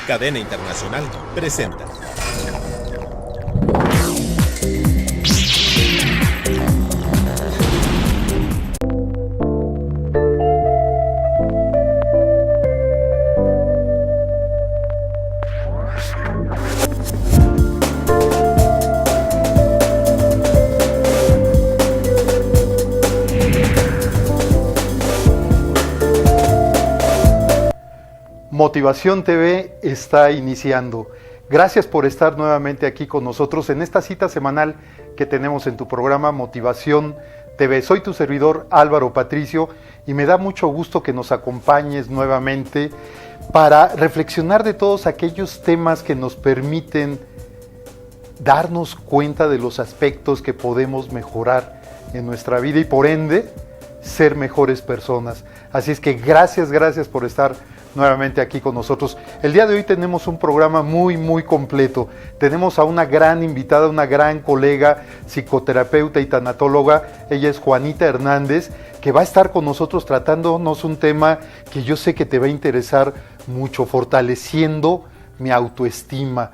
Cadena Internacional presenta. Motivación TV está iniciando. Gracias por estar nuevamente aquí con nosotros en esta cita semanal que tenemos en tu programa Motivación TV. Soy tu servidor Álvaro Patricio y me da mucho gusto que nos acompañes nuevamente para reflexionar de todos aquellos temas que nos permiten darnos cuenta de los aspectos que podemos mejorar en nuestra vida y por ende ser mejores personas. Así es que gracias por estar nuevamente aquí con nosotros. El día de hoy tenemos un programa muy completo. Tenemos a una gran invitada, una gran colega, psicoterapeuta y tanatóloga. Ella es Juanita Hernández, que va a estar con nosotros tratándonos un tema que yo sé que te va a interesar mucho, fortaleciendo mi autoestima.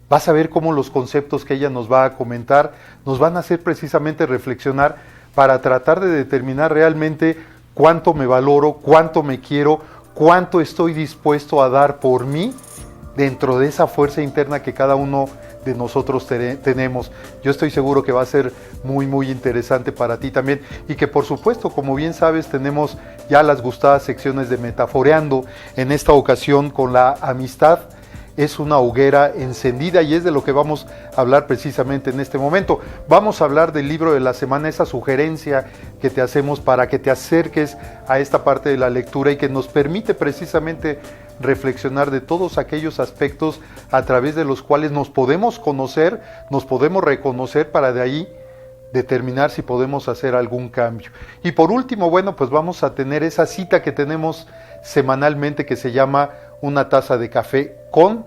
Vas a ver cómo los conceptos que ella nos va a comentar nos van a hacer precisamente reflexionar para tratar de determinar realmente cuánto me valoro, cuánto me quiero, cuánto estoy dispuesto a dar por mí dentro de esa fuerza interna que cada uno de nosotros tenemos. Yo estoy seguro que va a ser muy interesante para ti también y que por supuesto, como bien sabes, tenemos ya las gustadas secciones de Metaforeando, en esta ocasión con la amistad. Es una hoguera encendida y es de lo que vamos a hablar precisamente en este momento. Vamos a hablar del libro de la semana, esa sugerencia que te hacemos para que te acerques a esta parte de la lectura y que nos permite precisamente reflexionar de todos aquellos aspectos a través de los cuales nos podemos conocer, nos podemos reconocer para de ahí determinar si podemos hacer algún cambio. Y por último, bueno, pues vamos a tener esa cita que tenemos semanalmente que se llama Una taza de café con,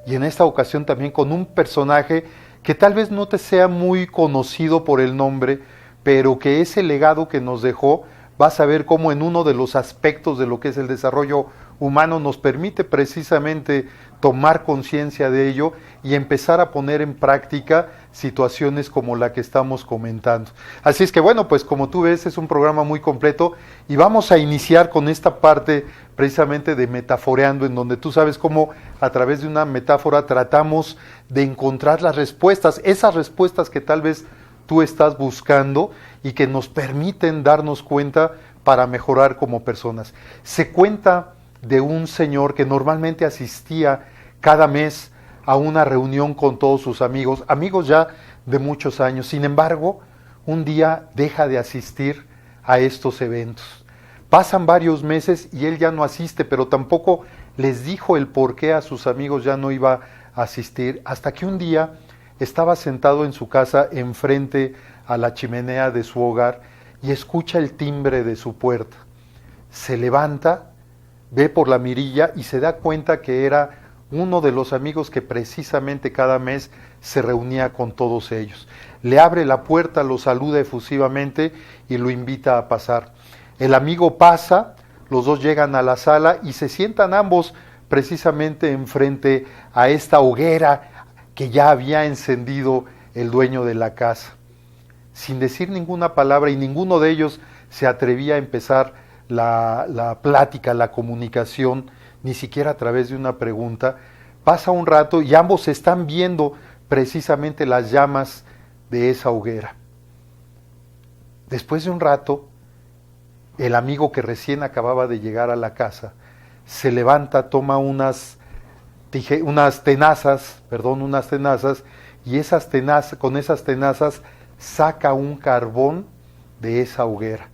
y en esta ocasión también con un personaje que tal vez no te sea muy conocido por el nombre, pero que ese legado que nos dejó, vas a ver cómo en uno de los aspectos de lo que es el desarrollo humano nos permite precisamente tomar conciencia de ello y empezar a poner en práctica situaciones como la que estamos comentando. Así es que bueno, pues como tú ves es un programa muy completo y vamos a iniciar con esta parte precisamente de Metaforeando, en donde tú sabes cómo a través de una metáfora tratamos de encontrar las respuestas, esas respuestas que tal vez tú estás buscando y que nos permiten darnos cuenta para mejorar como personas. Se cuenta de un señor que normalmente asistía cada mes a una reunión con todos sus amigos ya de muchos años. Sin embargo, un día deja de asistir a estos eventos. Pasan varios meses y él ya no asiste, pero tampoco les dijo el por qué a sus amigos ya no iba a asistir, hasta que un día estaba sentado en su casa enfrente a la chimenea de su hogar y escucha el timbre de su puerta. Se levanta, ve por la mirilla y se da cuenta que era uno de los amigos que precisamente cada mes se reunía con todos ellos. Le abre la puerta, lo saluda efusivamente y lo invita a pasar. El amigo pasa, los dos llegan a la sala y se sientan ambos precisamente enfrente a esta hoguera que ya había encendido el dueño de la casa. Sin decir ninguna palabra y ninguno de ellos se atrevía a empezar la plática, la comunicación, ni siquiera a través de una pregunta. Pasa un rato y ambos están viendo precisamente las llamas de esa hoguera. Después de un rato, el amigo que recién acababa de llegar a la casa se levanta, toma unas tenazas, y con esas tenazas saca un carbón de esa hoguera.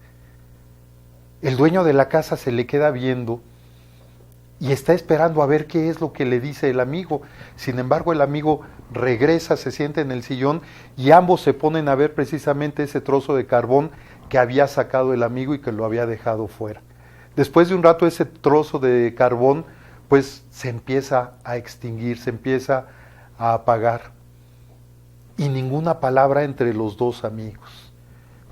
El dueño de la casa se le queda viendo y está esperando a ver qué es lo que le dice el amigo. Sin embargo, el amigo regresa, se sienta en el sillón y ambos se ponen a ver precisamente ese trozo de carbón que había sacado el amigo y que lo había dejado fuera. Después de un rato, ese trozo de carbón pues se empieza a extinguir, se empieza a apagar. Y ninguna palabra entre los dos amigos.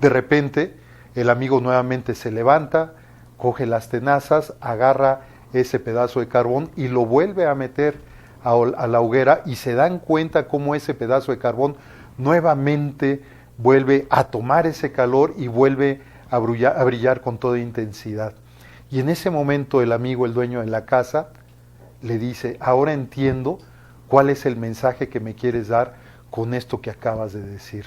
De repente, el amigo nuevamente se levanta, coge las tenazas, agarra ese pedazo de carbón y lo vuelve a meter a la hoguera y se dan cuenta cómo ese pedazo de carbón nuevamente vuelve a tomar ese calor y vuelve a brillar con toda intensidad. Y en ese momento el amigo, el dueño de la casa, le dice: ahora entiendo cuál es el mensaje que me quieres dar con esto que acabas de decir.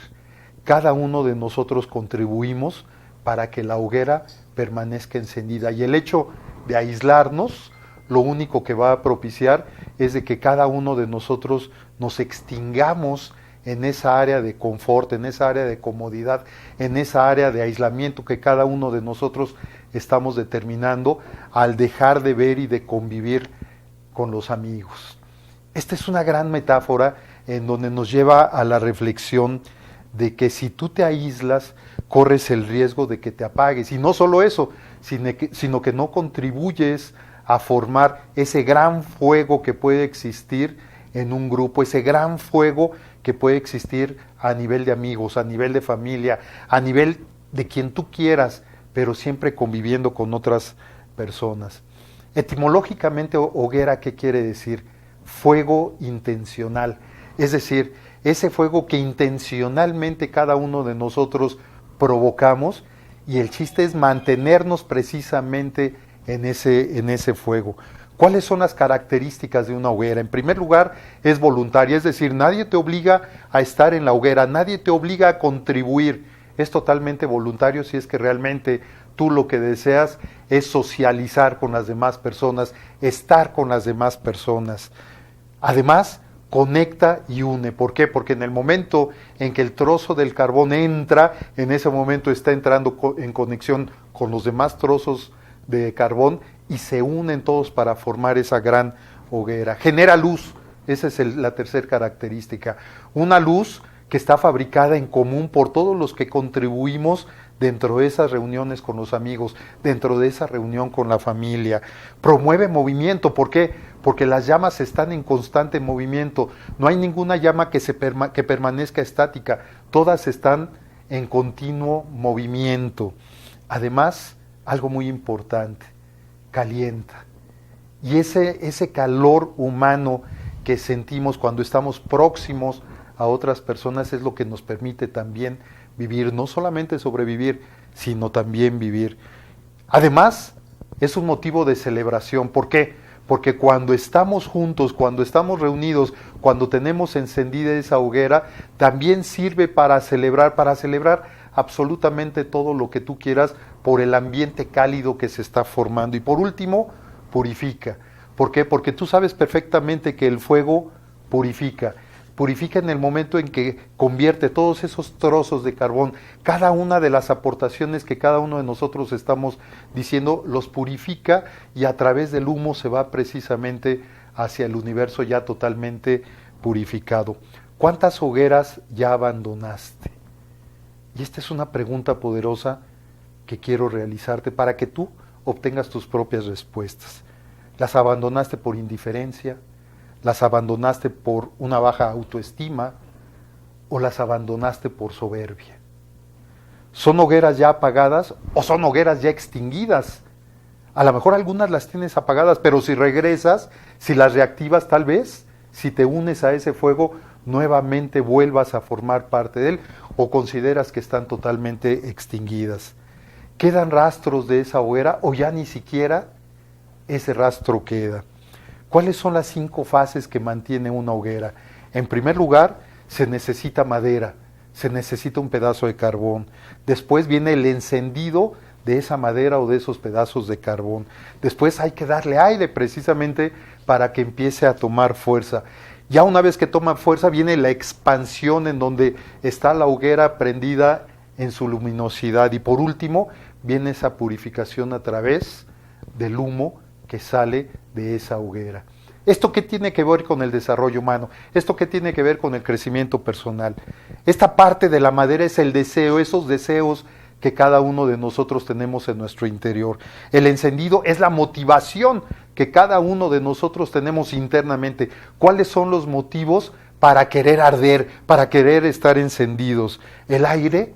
Cada uno de nosotros contribuimos para que la hoguera permanezca encendida, y el hecho de aislarnos lo único que va a propiciar es de que cada uno de nosotros nos extingamos en esa área de confort, en esa área de comodidad, en esa área de aislamiento que cada uno de nosotros estamos determinando al dejar de ver y de convivir con los amigos. Esta es una gran metáfora en donde nos lleva a la reflexión de que si tú te aíslas, corres el riesgo de que te apagues. Y no solo eso, sino que no contribuyes a formar ese gran fuego que puede existir en un grupo, ese gran fuego que puede existir a nivel de amigos, a nivel de familia, a nivel de quien tú quieras, pero siempre conviviendo con otras personas. Etimológicamente, hoguera, ¿qué quiere decir? Fuego intencional, es decir, ese fuego que intencionalmente cada uno de nosotros provocamos, y el chiste es mantenernos precisamente en ese fuego. ¿Cuáles son las características de una hoguera? En primer lugar, es voluntaria, es decir, nadie te obliga a estar en la hoguera, nadie te obliga a contribuir, es totalmente voluntario si es que realmente tú lo que deseas es socializar con las demás personas, estar con las demás personas. Además, conecta y une. ¿Por qué? Porque en el momento en que el trozo del carbón entra, en ese momento está entrando en conexión con los demás trozos de carbón y se unen todos para formar esa gran hoguera. Genera luz, esa es la tercera característica. Una luz que está fabricada en común por todos los que contribuimos dentro de esas reuniones con los amigos, dentro de esa reunión con la familia. Promueve movimiento, ¿por qué? Porque las llamas están en constante movimiento, no hay ninguna llama que permanezca estática, todas están en continuo movimiento. Además, algo muy importante, calienta. Y ese calor humano que sentimos cuando estamos próximos a otras personas es lo que nos permite también vivir, no solamente sobrevivir, sino también vivir. Además, es un motivo de celebración. ¿Por qué? Porque cuando estamos juntos, cuando estamos reunidos, cuando tenemos encendida esa hoguera, también sirve para celebrar absolutamente todo lo que tú quieras por el ambiente cálido que se está formando. Y por último, purifica. ¿Por qué? Porque tú sabes perfectamente que el fuego purifica. Purifica en el momento en que convierte todos esos trozos de carbón, cada una de las aportaciones que cada uno de nosotros estamos diciendo, los purifica y a través del humo se va precisamente hacia el universo ya totalmente purificado. ¿Cuántas hogueras ya abandonaste? Y esta es una pregunta poderosa que quiero realizarte para que tú obtengas tus propias respuestas. ¿Las abandonaste por indiferencia? ¿Las abandonaste por una baja autoestima o las abandonaste por soberbia? ¿Son hogueras ya apagadas o son hogueras ya extinguidas? A lo mejor algunas las tienes apagadas, pero si regresas, si las reactivas tal vez, si te unes a ese fuego, nuevamente vuelvas a formar parte de él, o consideras que están totalmente extinguidas. ¿Quedan rastros de esa hoguera o ya ni siquiera ese rastro queda? ¿Cuáles son las 5 fases que mantiene una hoguera? En primer lugar, se necesita madera, se necesita un pedazo de carbón. Después viene el encendido de esa madera o de esos pedazos de carbón. Después hay que darle aire precisamente para que empiece a tomar fuerza. Ya una vez que toma fuerza viene la expansión en donde está la hoguera prendida en su luminosidad. Y por último viene esa purificación a través del humo que sale de esa hoguera. ¿Esto qué tiene que ver con el desarrollo humano? ¿Esto qué tiene que ver con el crecimiento personal? Esta parte de la madera es el deseo, esos deseos que cada uno de nosotros tenemos en nuestro interior. El encendido es la motivación que cada uno de nosotros tenemos internamente. ¿Cuáles son los motivos para querer arder, para querer estar encendidos? El aire,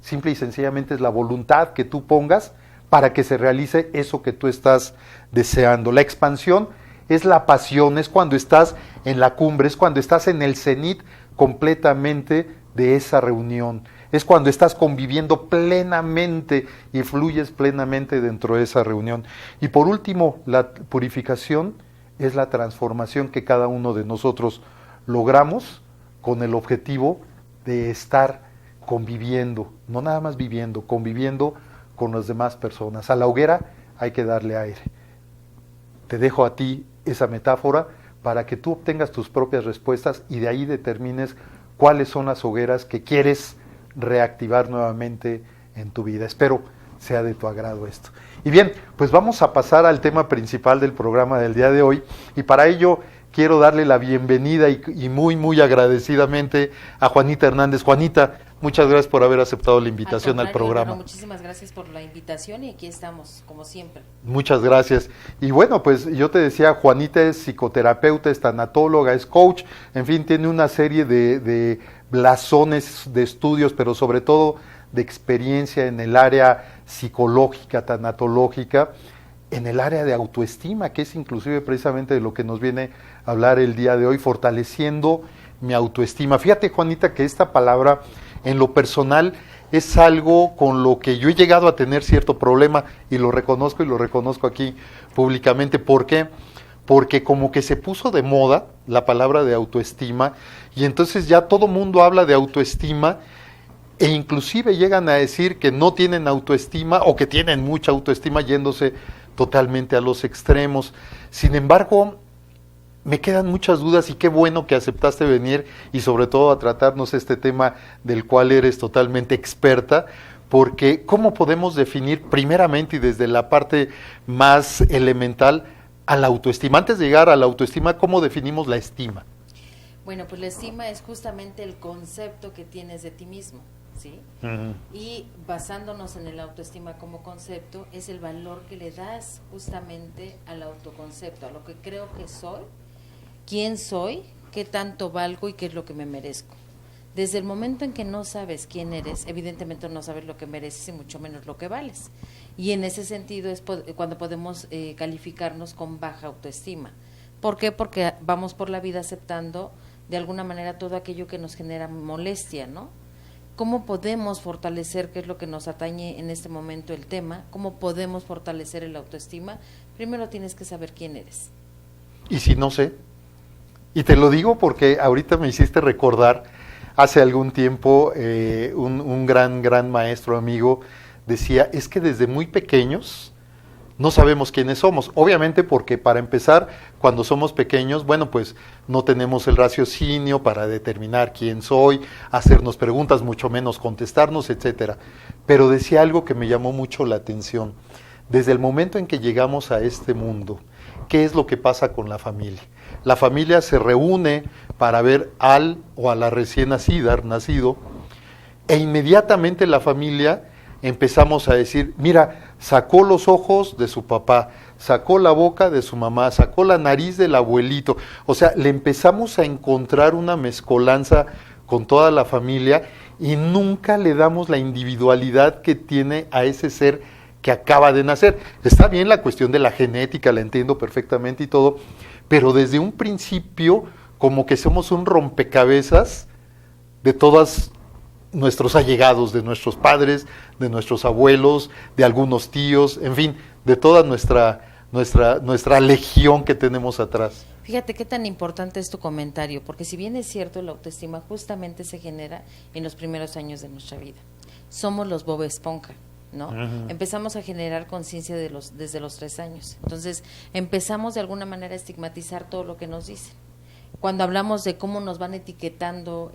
simple y sencillamente, es la voluntad que tú pongas para que se realice eso que tú estás deseando. La expansión es la pasión, es cuando estás en la cumbre, es cuando estás en el cenit completamente de esa reunión, es cuando estás conviviendo plenamente y fluyes plenamente dentro de esa reunión. Y por último, la purificación es la transformación que cada uno de nosotros logramos con el objetivo de estar conviviendo, no nada más viviendo, conviviendo con las demás personas. A la hoguera hay que darle aire. Te dejo a ti esa metáfora para que tú obtengas tus propias respuestas y de ahí determines cuáles son las hogueras que quieres reactivar nuevamente en tu vida. Espero sea de tu agrado esto. Y bien, pues vamos a pasar al tema principal del programa del día de hoy, y para ello quiero darle la bienvenida y muy agradecidamente a Juanita Hernández. Juanita, muchas gracias por haber aceptado la invitación al programa. Bueno, muchísimas gracias por la invitación y aquí estamos, como siempre. Muchas gracias. Y bueno, pues yo te decía, Juanita es psicoterapeuta, es tanatóloga, es coach, en fin, tiene una serie de blasones de estudios, pero sobre todo de experiencia en el área psicológica, tanatológica, en el área de autoestima, que es inclusive precisamente de lo que nos viene a hablar el día de hoy, fortaleciendo mi autoestima. Fíjate, Juanita, que esta palabra en lo personal es algo con lo que yo he llegado a tener cierto problema, y lo reconozco aquí públicamente. ¿Por qué? Porque como que se puso de moda la palabra de autoestima, y entonces ya todo mundo habla de autoestima, e inclusive llegan a decir que no tienen autoestima o que tienen mucha autoestima, yéndose totalmente a los extremos. Sin embargo, me quedan muchas dudas, y qué bueno que aceptaste venir y sobre todo a tratarnos este tema del cual eres totalmente experta, porque ¿cómo podemos definir primeramente y desde la parte más elemental a la autoestima? Antes de llegar a la autoestima, ¿cómo definimos la estima? Bueno, pues la estima es justamente el concepto que tienes de ti mismo, ¿sí? Uh-huh. Y basándonos en el autoestima como concepto, es el valor que le das justamente al autoconcepto, a lo que creo que soy, quién soy, qué tanto valgo y qué es lo que me merezco. Desde el momento en que no sabes quién eres, evidentemente no sabes lo que mereces y mucho menos lo que vales. Y en ese sentido es cuando podemos calificarnos con baja autoestima. ¿Por qué? Porque vamos por la vida aceptando de alguna manera todo aquello que nos genera molestia, ¿no? ¿Cómo podemos fortalecer, qué es lo que nos atañe en este momento el tema? ¿Cómo podemos fortalecer el autoestima? Primero tienes que saber quién eres. ¿Y si no sé? Y te lo digo porque ahorita me hiciste recordar, hace algún tiempo, un gran maestro amigo decía, es que desde muy pequeños no sabemos quiénes somos. Obviamente porque para empezar, cuando somos pequeños, bueno, pues no tenemos el raciocinio para determinar quién soy, hacernos preguntas, mucho menos contestarnos, etcétera. Pero decía algo que me llamó mucho la atención. Desde el momento en que llegamos a este mundo, ¿qué es lo que pasa con la familia? La familia se reúne para ver al o a la recién nacido, e inmediatamente la familia empezamos a decir, mira, sacó los ojos de su papá, sacó la boca de su mamá, sacó la nariz del abuelito. O sea, le empezamos a encontrar una mezcolanza con toda la familia y nunca le damos la individualidad que tiene a ese ser que acaba de nacer. Está bien la cuestión de la genética, la entiendo perfectamente y todo, pero desde un principio como que somos un rompecabezas de todas nuestros allegados, de nuestros padres, de nuestros abuelos, de algunos tíos, en fin, de toda nuestra legión que tenemos atrás. Fíjate qué tan importante es tu comentario, porque si bien es cierto, la autoestima justamente se genera en los primeros años de nuestra vida. Somos los Bob Esponja, ¿no? Uh-huh. Empezamos a generar conciencia desde los 3 años. Entonces, empezamos de alguna manera a estigmatizar todo lo que nos dicen. Cuando hablamos de cómo nos van etiquetando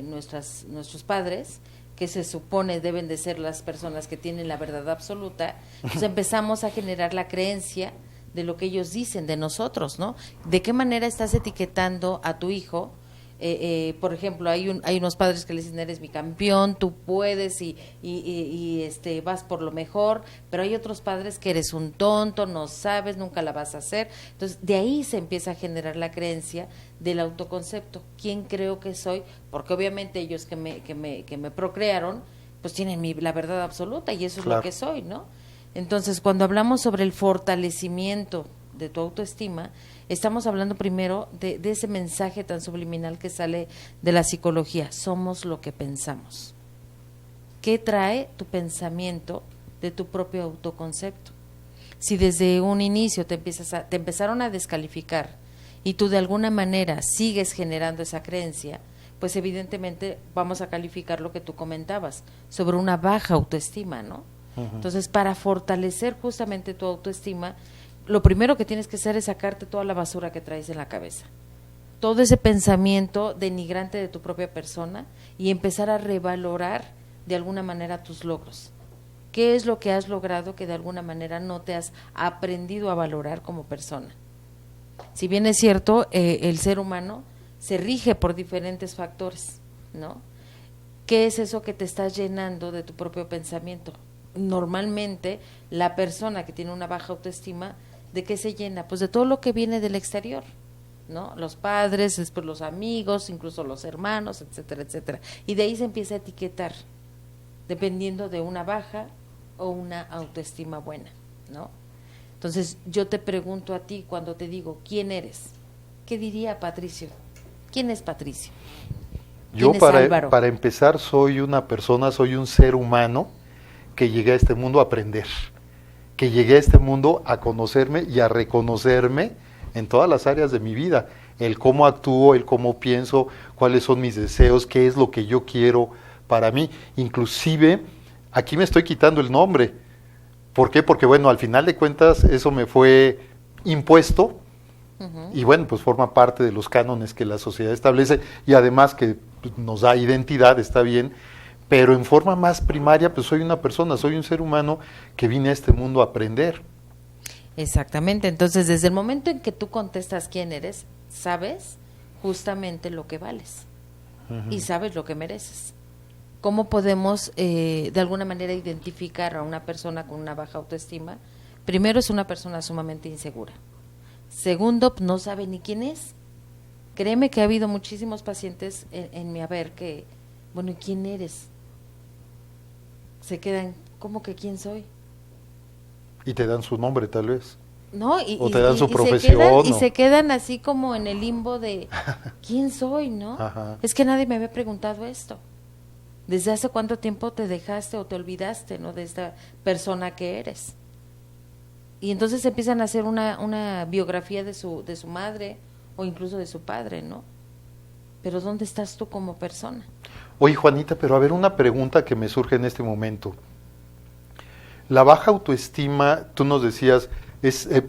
nuestros padres, que se supone deben de ser las personas que tienen la verdad absoluta, pues empezamos a generar la creencia de lo que ellos dicen de nosotros, ¿no? ¿De qué manera estás etiquetando a tu hijo? Por ejemplo, hay unos padres que le dicen, eres mi campeón, tú puedes y vas por lo mejor, pero hay otros padres que eres un tonto, no sabes, nunca la vas a hacer. Entonces, de ahí se empieza a generar la creencia del autoconcepto. ¿Quién creo que soy? Porque obviamente ellos que me procrearon, pues tienen la verdad absoluta y eso es claro. Lo que soy, ¿no? Entonces, cuando hablamos sobre el fortalecimiento de tu autoestima, estamos hablando primero de ese mensaje tan subliminal que sale de la psicología. Somos lo que pensamos. ¿Qué trae tu pensamiento de tu propio autoconcepto? Si desde un inicio te empezaron a descalificar y tú de alguna manera sigues generando esa creencia, pues evidentemente vamos a calificar lo que tú comentabas, sobre una baja autoestima, ¿no? Entonces, para fortalecer justamente tu autoestima, lo primero que tienes que hacer es sacarte toda la basura que traes en la cabeza, todo ese pensamiento denigrante de tu propia persona, y empezar a revalorar de alguna manera tus logros. ¿Qué es lo que has logrado que de alguna manera no te has aprendido a valorar como persona? Si bien es cierto, el ser humano se rige por diferentes factores, ¿no? ¿Qué es eso que te está llenando de tu propio pensamiento? Normalmente la persona que tiene una baja autoestima, ¿de qué se llena? Pues de todo lo que viene del exterior, ¿no? Los padres, después los amigos, incluso los hermanos, etcétera, etcétera. Y de ahí se empieza a etiquetar, dependiendo de una baja o una autoestima buena, ¿no? Entonces yo te pregunto a ti, cuando te digo ¿quién eres? ¿Qué diría Patricio? ¿Quién es Patricio? Yo ¿Quién es Álvaro? para empezar soy una persona, soy un ser humano que llegué a este mundo a aprender, que llegué a este mundo a conocerme y a reconocerme en todas las áreas de mi vida, el cómo actúo, el cómo pienso, cuáles son mis deseos, qué es lo que yo quiero para mí. Inclusive aquí me estoy quitando el nombre. ¿Por qué? Porque bueno, al final de cuentas eso me fue impuesto. Y bueno, pues forma parte de los cánones que la sociedad establece, y además que nos da identidad, está bien, pero en forma más primaria, pues soy una persona, soy un ser humano que vine a este mundo a aprender. Exactamente. Entonces, desde el momento en que tú contestas quién eres, sabes justamente lo que vales y sabes lo que mereces. ¿Cómo podemos de alguna manera identificar a una persona con una baja autoestima? Primero, es una persona sumamente insegura. Segundo, no sabe ni quién es. Créeme que ha habido muchísimos pacientes en mi haber que, bueno, ¿y quién eres? Se quedan, ¿cómo que quién soy? Y te dan su nombre tal vez. No, o te dan su profesión. Y se quedan así como en el limbo de ¿quién soy? ¿No? Ajá. Es que nadie me había preguntado esto. ¿Desde hace cuánto tiempo te dejaste o te olvidaste, ¿no?, de esta persona que eres? Y entonces empiezan a hacer una biografía de su madre o incluso de su padre, ¿no? Pero ¿dónde estás tú como persona? Oye, Juanita, pero a ver, una pregunta que me surge en este momento. La baja autoestima, tú nos decías,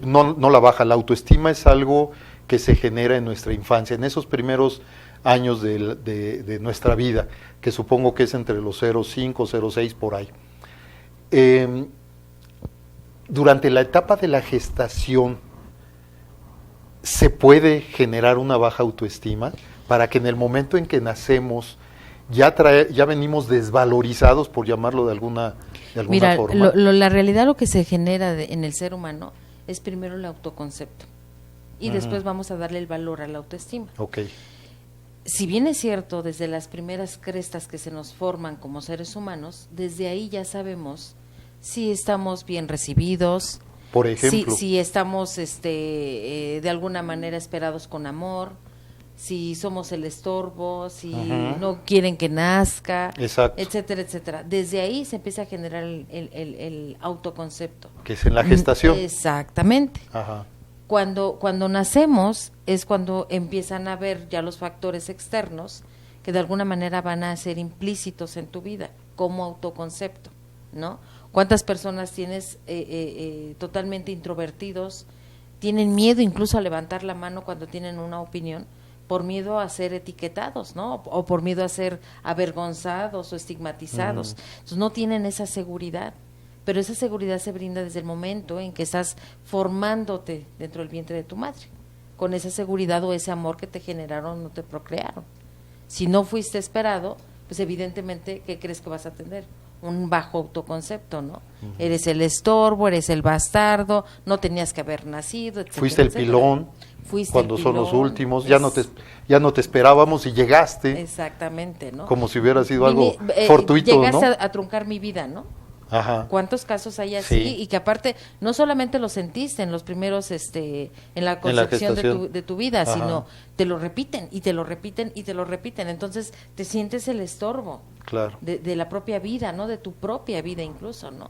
no la baja, la autoestima es algo que se genera en nuestra infancia, en esos primeros años de nuestra vida, que supongo que es entre los 0,5, 0,6 por ahí. Durante la etapa de la gestación, ¿se puede generar una baja autoestima para que en el momento en que nacemos ya venimos desvalorizados, por llamarlo de alguna Mira, forma? La realidad, lo que se genera en el ser humano es primero el autoconcepto y después vamos a darle el valor a la autoestima. Okay. Si bien es cierto, desde las primeras crestas que se nos forman como seres humanos, desde ahí ya sabemos si estamos bien recibidos, por ejemplo, si estamos de alguna manera esperados con amor, si somos el estorbo, si no quieren que nazca, exacto, etcétera, etcétera. Desde ahí se empieza a generar el autoconcepto. Que es en la gestación. Exactamente. Ajá. Cuando nacemos es cuando empiezan a ver ya los factores externos que de alguna manera van a ser implícitos en tu vida como autoconcepto, ¿no? ¿Cuántas personas tienes totalmente introvertidos, tienen miedo incluso a levantar la mano cuando tienen una opinión, por miedo a ser etiquetados, ¿no? O por miedo a ser avergonzados o estigmatizados? Entonces no tienen esa seguridad, pero esa seguridad se brinda desde el momento en que estás formándote dentro del vientre de tu madre, con esa seguridad o ese amor que te generaron o te procrearon. Si no fuiste esperado, pues evidentemente, ¿qué crees que vas a tener? Un bajo autoconcepto, ¿no? Eres el estorbo, eres el bastardo, no tenías que haber nacido, etcétera. Fuiste el pilón, cuando son los últimos, ya no te esperábamos y llegaste. Exactamente, ¿no? Como si hubiera sido algo fortuito, llegaste ¿no? a truncar mi vida, ¿no? Ajá. ¿Cuántos casos hay así? Sí. Y que aparte, no solamente lo sentiste en los primeros, en la concepción de tu vida, Ajá. sino te lo repiten, y te lo repiten, y te lo repiten. Entonces, te sientes el estorbo Claro. de la propia vida, ¿no? De tu propia vida incluso, ¿no?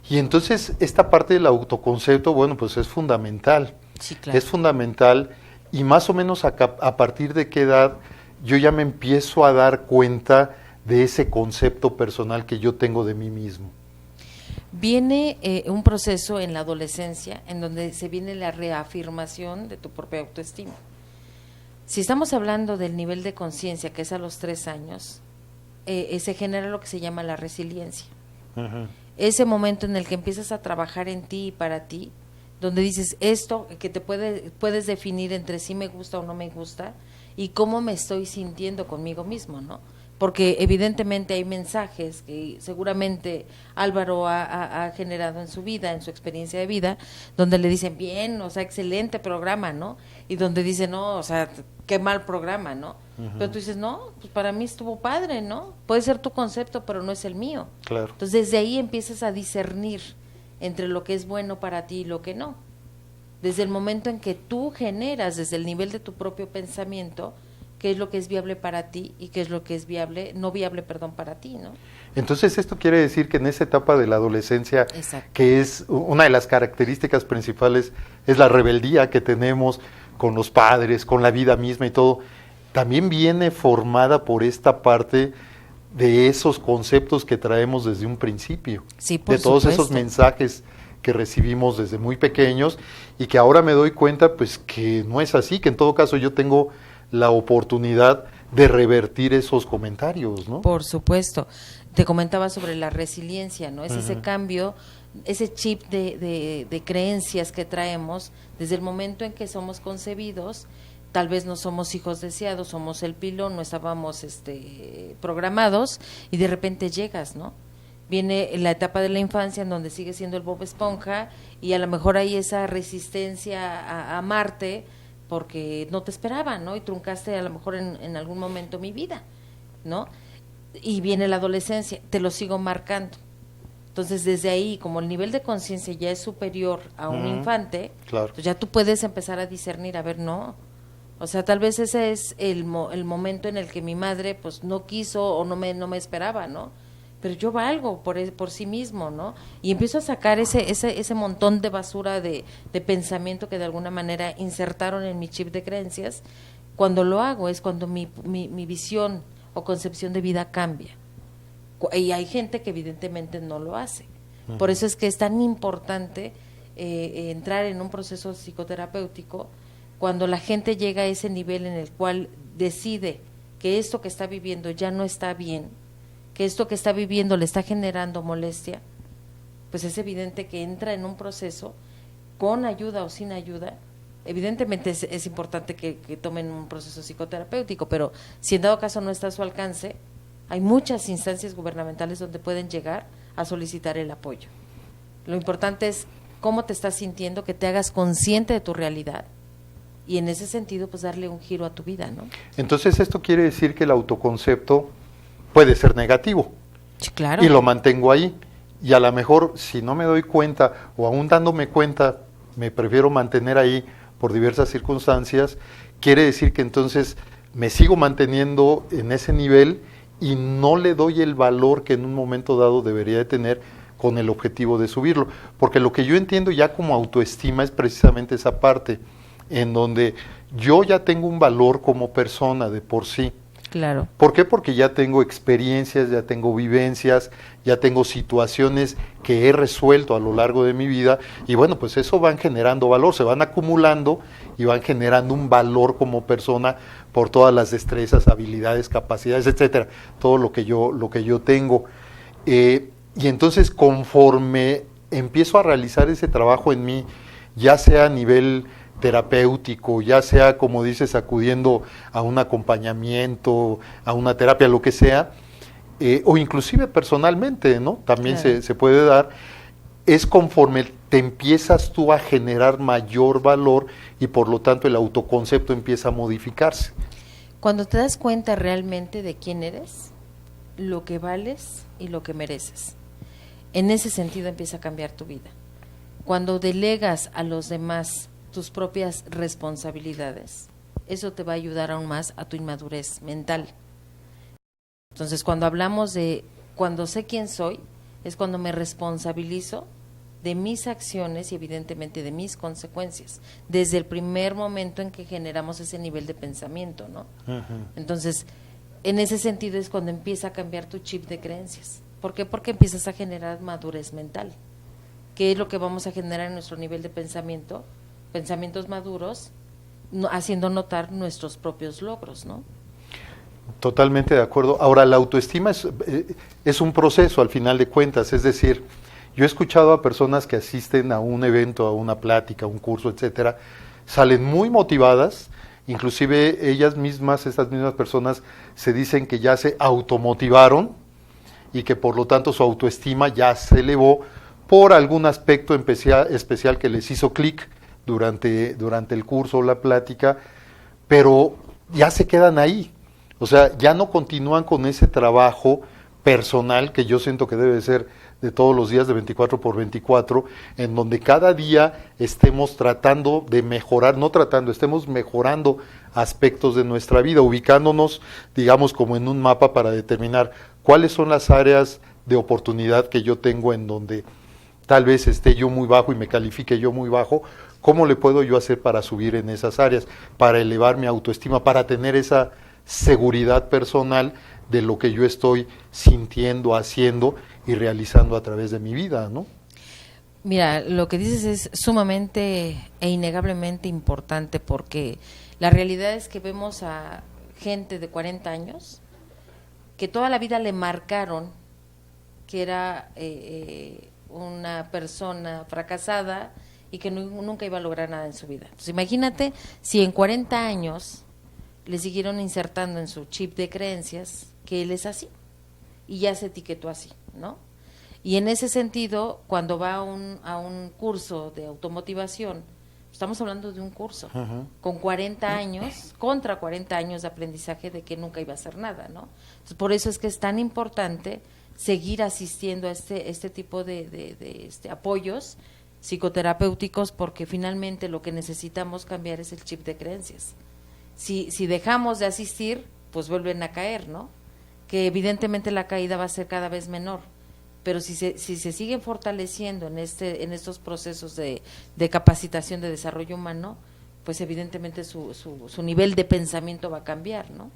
Y entonces esta parte del autoconcepto, bueno, pues es fundamental. Sí, claro. Es fundamental, y más o menos a partir de qué edad yo ya me empiezo a dar cuenta de ese concepto personal que yo tengo de mí mismo. Viene un proceso en la adolescencia en donde se viene la reafirmación de tu propia autoestima. Si estamos hablando del nivel de conciencia, que es a los 3 años, se genera lo que se llama la resiliencia. Uh-huh. Ese momento en el que empiezas a trabajar en ti y para ti, donde dices esto que te puedes definir entre si me gusta o no me gusta y cómo me estoy sintiendo conmigo mismo, ¿no? Porque evidentemente hay mensajes que seguramente Álvaro ha generado en su vida, en su experiencia de vida, donde le dicen, bien, o sea, excelente programa, ¿no? Y donde dicen, no, o sea, qué mal programa, ¿no? Uh-huh. Pero tú dices, no, pues para mí estuvo padre, ¿no? Puede ser tu concepto, pero no es el mío. Claro. Entonces desde ahí empiezas a discernir entre lo que es bueno para ti y lo que no. Desde el momento en que tú generas, desde el nivel de tu propio pensamiento, qué es lo que es viable para ti y qué es lo que es no viable para ti, ¿no? Entonces esto quiere decir que en esa etapa de la adolescencia, exacto, que es una de las características principales, es la rebeldía que tenemos con los padres, con la vida misma y todo, también viene formada por esta parte de esos conceptos que traemos desde un principio, sí, por de todos supuesto. esos mensajes que recibimos desde muy pequeños y que ahora me doy cuenta pues que no es así, que en todo caso yo tengo la oportunidad de revertir esos comentarios, ¿no? Por supuesto. Te comentaba sobre la resiliencia, ¿no? Es uh-huh. Ese cambio, ese chip de creencias que traemos desde el momento en que somos concebidos. Tal vez no somos hijos deseados, somos el pilón, no estábamos programados y de repente llegas, ¿no? Viene la etapa de la infancia en donde sigue siendo el Bob Esponja y a lo mejor hay esa resistencia a amarte porque no te esperaban, ¿no? Y truncaste a lo mejor en algún momento mi vida, ¿no? Y viene la adolescencia, te lo sigo marcando. Entonces, desde ahí, como el nivel de conciencia ya es superior a un infante, claro. pues ya tú puedes empezar a discernir, a ver, no. O sea, tal vez ese es el momento en el que mi madre, pues, no quiso o no me esperaba, ¿no? Pero yo valgo por sí mismo, ¿no? Y empiezo a sacar ese montón de basura de pensamiento que de alguna manera insertaron en mi chip de creencias. Cuando lo hago es cuando mi visión o concepción de vida cambia. Y hay gente que evidentemente no lo hace. Uh-huh. Por eso es que es tan importante entrar en un proceso psicoterapéutico cuando la gente llega a ese nivel en el cual decide que esto que está viviendo ya no está bien, que esto que está viviendo le está generando molestia, pues es evidente que entra en un proceso con ayuda o sin ayuda. Evidentemente es importante que tomen un proceso psicoterapéutico, pero si en dado caso no está a su alcance, hay muchas instancias gubernamentales donde pueden llegar a solicitar el apoyo. Lo importante es cómo te estás sintiendo, que te hagas consciente de tu realidad y en ese sentido pues darle un giro a tu vida, ¿no? Entonces esto quiere decir que el autoconcepto puede ser negativo. Sí, claro. Y lo mantengo ahí. Y a lo mejor, si no me doy cuenta, o aún dándome cuenta, me prefiero mantener ahí por diversas circunstancias, quiere decir que entonces me sigo manteniendo en ese nivel y no le doy el valor que en un momento dado debería de tener con el objetivo de subirlo. Porque lo que yo entiendo ya como autoestima es precisamente esa parte, en donde yo ya tengo un valor como persona de por sí. Claro. ¿Por qué? Porque ya tengo experiencias, ya tengo vivencias, ya tengo situaciones que he resuelto a lo largo de mi vida y bueno, pues eso van generando valor, se van acumulando y van generando un valor como persona por todas las destrezas, habilidades, capacidades, etcétera, todo lo que yo tengo. Y entonces conforme empiezo a realizar ese trabajo en mí, ya sea a nivel terapéutico, ya sea, como dices, acudiendo a un acompañamiento, a una terapia, lo que sea, o inclusive personalmente, ¿no? También claro. se puede dar, es conforme te empiezas tú a generar mayor valor y por lo tanto el autoconcepto empieza a modificarse. Cuando te das cuenta realmente de quién eres, lo que vales y lo que mereces. En ese sentido empieza a cambiar tu vida. Cuando delegas a los demás tus propias responsabilidades, eso te va a ayudar aún más a tu inmadurez mental. Entonces, cuando hablamos de cuando sé quién soy, es cuando me responsabilizo de mis acciones y evidentemente de mis consecuencias, desde el primer momento en que generamos ese nivel de pensamiento, ¿no? Entonces, en ese sentido es cuando empieza a cambiar tu chip de creencias. ¿Por qué? Porque empiezas a generar madurez mental. ¿Qué es lo que vamos a generar en nuestro nivel de pensamiento? Pensamientos maduros, haciendo notar nuestros propios logros, ¿no? Totalmente de acuerdo. Ahora, la autoestima es un proceso al final de cuentas, es decir, yo he escuchado a personas que asisten a un evento, a una plática, a un curso, etcétera, salen muy motivadas, inclusive ellas mismas, estas mismas personas, se dicen que ya se automotivaron y que por lo tanto su autoestima ya se elevó por algún aspecto especial que les hizo clic durante el curso o la plática, pero ya se quedan ahí. O sea, ya no continúan con ese trabajo personal que yo siento que debe ser de todos los días, de 24/24, en donde cada día estemos tratando de mejorar, estemos mejorando aspectos de nuestra vida, ubicándonos, digamos, como en un mapa para determinar cuáles son las áreas de oportunidad que yo tengo en donde tal vez esté yo muy bajo y me califique yo muy bajo. ¿Cómo le puedo yo hacer para subir en esas áreas, para elevar mi autoestima, para tener esa seguridad personal de lo que yo estoy sintiendo, haciendo y realizando a través de mi vida, ¿no? Mira, lo que dices es sumamente e innegablemente importante, porque la realidad es que vemos a gente de 40 años que toda la vida le marcaron que era una persona fracasada y que nunca iba a lograr nada en su vida. Entonces, imagínate si en 40 años le siguieron insertando en su chip de creencias que él es así y ya se etiquetó así, ¿no? Y en ese sentido, cuando va a un curso de automotivación, estamos hablando de un curso con 40 años, contra 40 años de aprendizaje de que nunca iba a hacer nada, ¿no? Entonces, por eso es que es tan importante seguir asistiendo a este tipo de apoyos psicoterapéuticos, porque finalmente lo que necesitamos cambiar es el chip de creencias. Si dejamos de asistir, pues vuelven a caer, ¿no? Que evidentemente la caída va a ser cada vez menor, pero si se siguen fortaleciendo en estos procesos de capacitación de desarrollo humano, pues evidentemente su nivel de pensamiento va a cambiar, ¿no?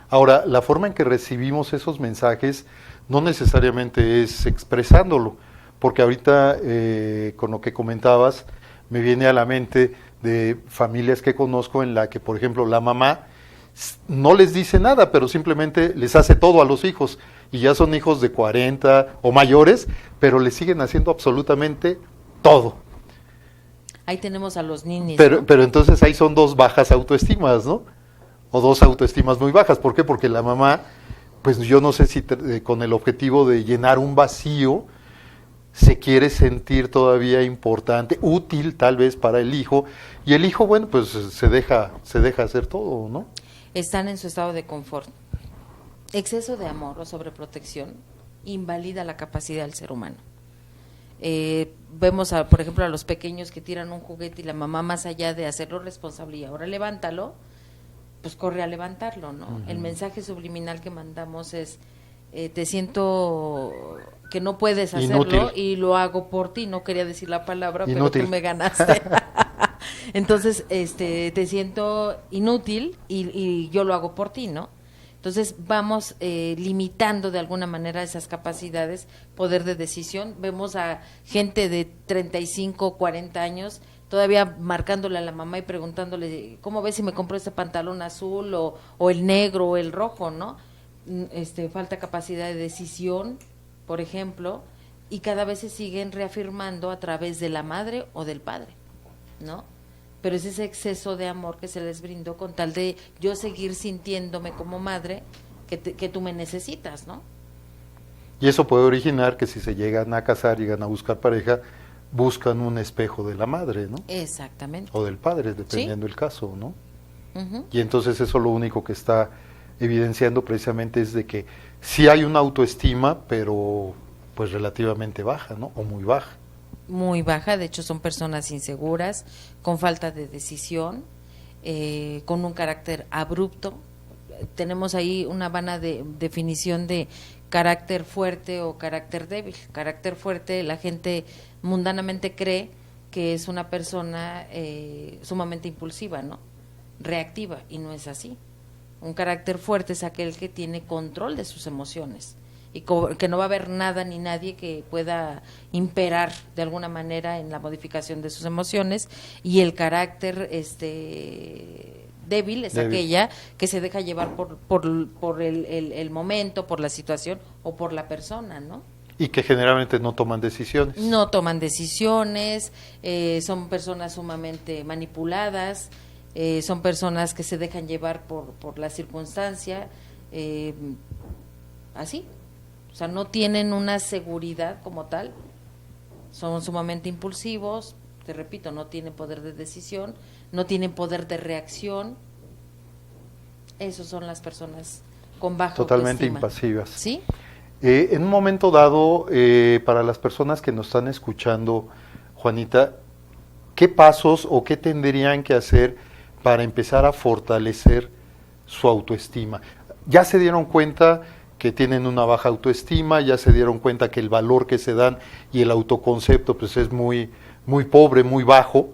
Ahora, la forma en que recibimos esos mensajes no necesariamente es expresándolo, porque ahorita con lo que comentabas me viene a la mente de familias que conozco en la que, por ejemplo, la mamá no les dice nada, pero simplemente les hace todo a los hijos, y ya son hijos de 40 o mayores, pero les siguen haciendo absolutamente todo. Ahí tenemos a los niños. Pero entonces ahí son dos bajas autoestimas, ¿no? O dos autoestimas muy bajas. ¿Por qué? Porque la mamá, pues yo no sé si con el objetivo de llenar un vacío, se quiere sentir todavía importante, útil tal vez para el hijo, y el hijo, bueno, pues se deja hacer todo, ¿no? Están en su estado de confort. Exceso de amor o sobreprotección invalida la capacidad del ser humano. Vemos, por ejemplo, a los pequeños que tiran un juguete y la mamá, más allá de hacerlo responsable y ahora levántalo, pues corre a levantarlo, ¿no? El mensaje subliminal que mandamos es, te siento que no puedes hacerlo. Inútil. Y lo hago por ti. No quería decir la palabra, inútil. Pero tú me ganaste. Entonces, te siento inútil y yo lo hago por ti, ¿no? Entonces vamos limitando de alguna manera esas capacidades, poder de decisión. Vemos a gente de 35, 40 años todavía marcándole a la mamá y preguntándole, ¿cómo ves si me compro este pantalón azul o el negro o el rojo, ¿no? Falta capacidad de decisión, por ejemplo, y cada vez se siguen reafirmando a través de la madre o del padre, ¿no? Pero es ese exceso de amor que se les brindó con tal de yo seguir sintiéndome como madre que tú me necesitas, ¿no? Y eso puede originar que si se llegan a casar, llegan a buscar pareja, buscan un espejo de la madre, ¿no? Exactamente. O del padre, dependiendo del caso, ¿no? Uh-huh. Y entonces eso lo único que está evidenciando precisamente es de que sí hay una autoestima, pero pues relativamente baja, ¿no? O muy baja. Muy baja, de hecho son personas inseguras, con falta de decisión, con un carácter abrupto. Tenemos ahí una vana definición de carácter fuerte o carácter débil. Carácter fuerte, la gente mundanamente cree que es una persona sumamente impulsiva, ¿no? Reactiva, y no es así. Un carácter fuerte es aquel que tiene control de sus emociones y que no va a haber nada ni nadie que pueda imperar de alguna manera en la modificación de sus emociones. Y el carácter débil es aquella que se deja llevar por el momento, por la situación o por la persona, ¿no? Y que generalmente no toman decisiones. No toman decisiones, son personas sumamente manipuladas, son personas que se dejan llevar por la circunstancia, así. O sea, no tienen una seguridad como tal, son sumamente impulsivos, te repito, no tienen poder de decisión, no tienen poder de reacción. Esas son las personas con baja totalmente autoestima. impasivas. ¿Sí? En un momento dado, para las personas que nos están escuchando, Juanita, ¿qué pasos o qué tendrían que hacer para empezar a fortalecer su autoestima? Ya se dieron cuenta que tienen una baja autoestima, ya se dieron cuenta que el valor que se dan y el autoconcepto pues es muy, muy pobre, muy bajo.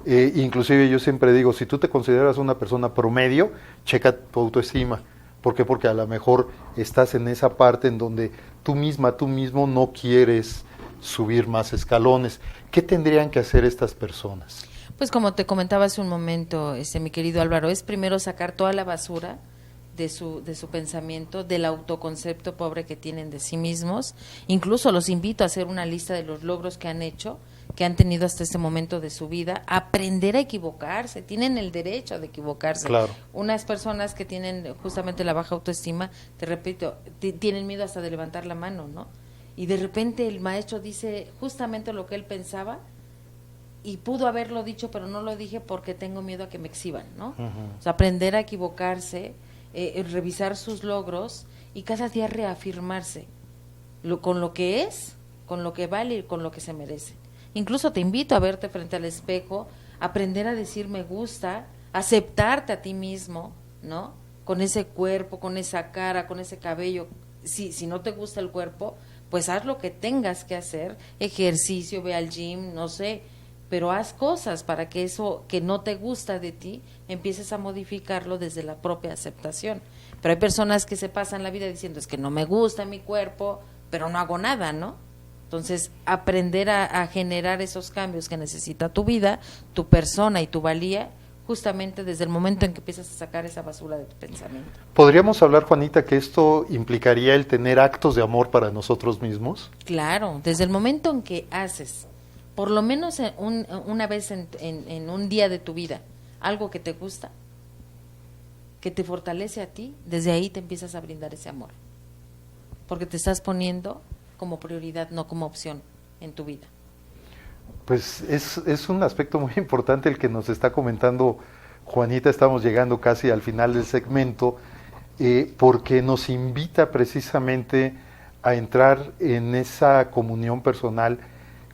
Inclusive yo siempre digo, si tú te consideras una persona promedio, checa tu autoestima. ¿Por qué? Porque a lo mejor estás en esa parte en donde tú mismo no quieres subir más escalones. ¿Qué tendrían que hacer estas personas? Pues como te comentaba hace un momento, mi querido Álvaro, es primero sacar toda la basura de su pensamiento, del autoconcepto pobre que tienen de sí mismos. Incluso los invito a hacer una lista de los logros que han hecho, que han tenido hasta este momento de su vida, aprender a equivocarse, tienen el derecho de equivocarse. Claro. Unas personas que tienen justamente la baja autoestima, te repito, tienen miedo hasta de levantar la mano, ¿no? Y de repente el maestro dice justamente lo que él pensaba y pudo haberlo dicho, pero no lo dije porque tengo miedo a que me exhiban, ¿no? Uh-huh. O sea, aprender a equivocarse, revisar sus logros y cada día reafirmarse con lo que es, con lo que vale y con lo que se merece. Incluso te invito a verte frente al espejo, aprender a decir me gusta, aceptarte a ti mismo, ¿no? Con ese cuerpo, con esa cara, con ese cabello. Si no te gusta el cuerpo, pues haz lo que tengas que hacer, ejercicio, ve al gym, no sé, pero haz cosas para que eso que no te gusta de ti empieces a modificarlo desde la propia aceptación. Pero hay personas que se pasan la vida diciendo es que no me gusta mi cuerpo, pero no hago nada, ¿no? Entonces, aprender a generar esos cambios que necesita tu vida, tu persona y tu valía, justamente desde el momento en que empiezas a sacar esa basura de tu pensamiento. ¿Podríamos hablar, Juanita, que esto implicaría el tener actos de amor para nosotros mismos? Claro, desde el momento en que haces, por lo menos una vez en un día de tu vida, algo que te gusta, que te fortalece a ti, desde ahí te empiezas a brindar ese amor. Porque te estás poniendo como prioridad, no como opción en tu vida. Pues es un aspecto muy importante el que nos está comentando Juanita. Estamos llegando casi al final del segmento, porque nos invita precisamente a entrar en esa comunión personal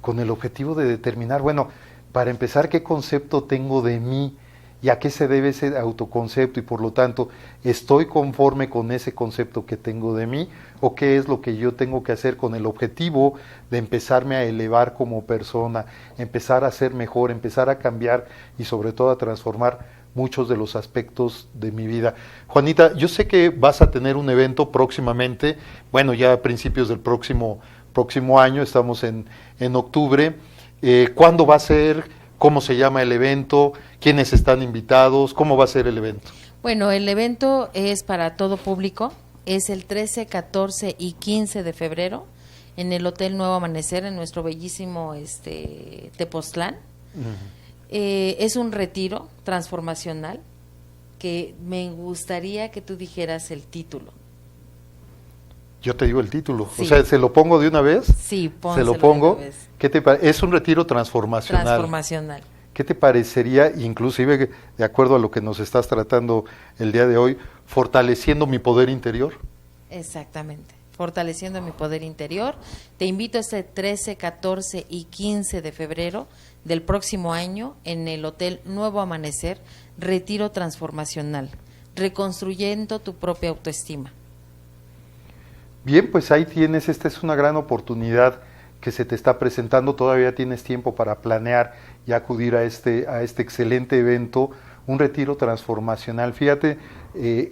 con el objetivo de determinar, bueno, para empezar, qué concepto tengo de mí y a qué se debe ese autoconcepto, y por lo tanto, ¿estoy conforme con ese concepto que tengo de mí? ¿O qué es lo que yo tengo que hacer con el objetivo de empezarme a elevar como persona, empezar a ser mejor, empezar a cambiar y sobre todo a transformar muchos de los aspectos de mi vida? Juanita, yo sé que vas a tener un evento próximamente, bueno, ya a principios del próximo año, estamos en octubre. ¿Cuándo va a ser? ¿Cómo se llama el evento? ¿Quiénes están invitados? ¿Cómo va a ser el evento? Bueno, el evento es para todo público, es el 13, 14 y 15 de febrero en el Hotel Nuevo Amanecer, en nuestro bellísimo Tepoztlán. Uh-huh. Es un retiro transformacional que me gustaría que tú dijeras el título. Yo te digo el título, sí. O sea, ¿se lo pongo de una vez? Sí, pónselo se lo pongo. de una vez. ¿Qué te parece? Es un retiro transformacional. Transformacional. ¿qué te parecería, inclusive de acuerdo a lo que nos estás tratando el día de hoy, fortaleciendo mi poder interior? Exactamente, fortaleciendo mi poder interior. Te invito este 13, 14 y 15 de febrero del próximo año en el Hotel Nuevo Amanecer, retiro transformacional, reconstruyendo tu propia autoestima. Bien, pues ahí tienes, esta es una gran oportunidad que se te está presentando, todavía tienes tiempo para planear y acudir a este excelente evento, un retiro transformacional. Fíjate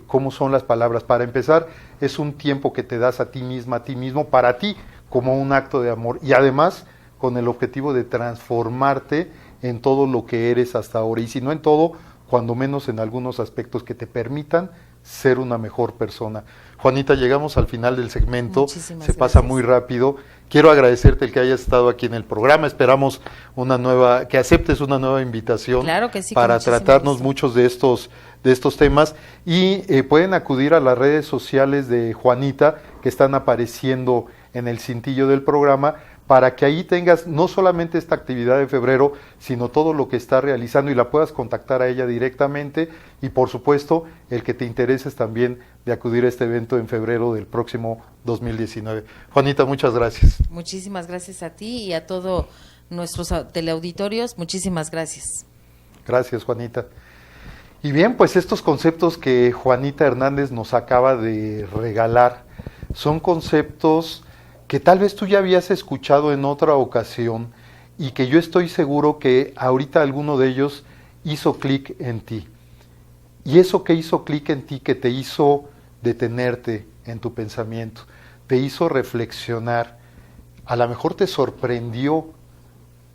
cómo son las palabras. Para empezar, es un tiempo que te das a ti misma, a ti mismo, para ti, como un acto de amor, y además con el objetivo de transformarte en todo lo que eres hasta ahora, y si no en todo, cuando menos en algunos aspectos que te permitan ser una mejor persona. Juanita, llegamos al final del segmento. Muchísimas Se pasa gracias. muy rápido. Quiero agradecerte el que hayas estado aquí en el programa. Esperamos que aceptes una nueva invitación. Claro que sí, para con muchísimo tratarnos gusto. muchos de estos temas, y pueden acudir a las redes sociales de Juanita que están apareciendo en el cintillo del programa, para que ahí tengas no solamente esta actividad de febrero, sino todo lo que está realizando, y la puedas contactar a ella directamente, y por supuesto el que te intereses también de acudir a este evento en febrero del próximo 2019. Juanita, muchas gracias. Muchísimas gracias a ti y a todos nuestros teleauditorios. Muchísimas gracias. Gracias, Juanita. Y bien, pues estos conceptos que Juanita Hernández nos acaba de regalar son conceptos que tal vez tú ya habías escuchado en otra ocasión, y que yo estoy seguro que ahorita alguno de ellos hizo clic en ti. Y eso que hizo clic en ti, que te hizo detenerte en tu pensamiento, te hizo reflexionar, a lo mejor te sorprendió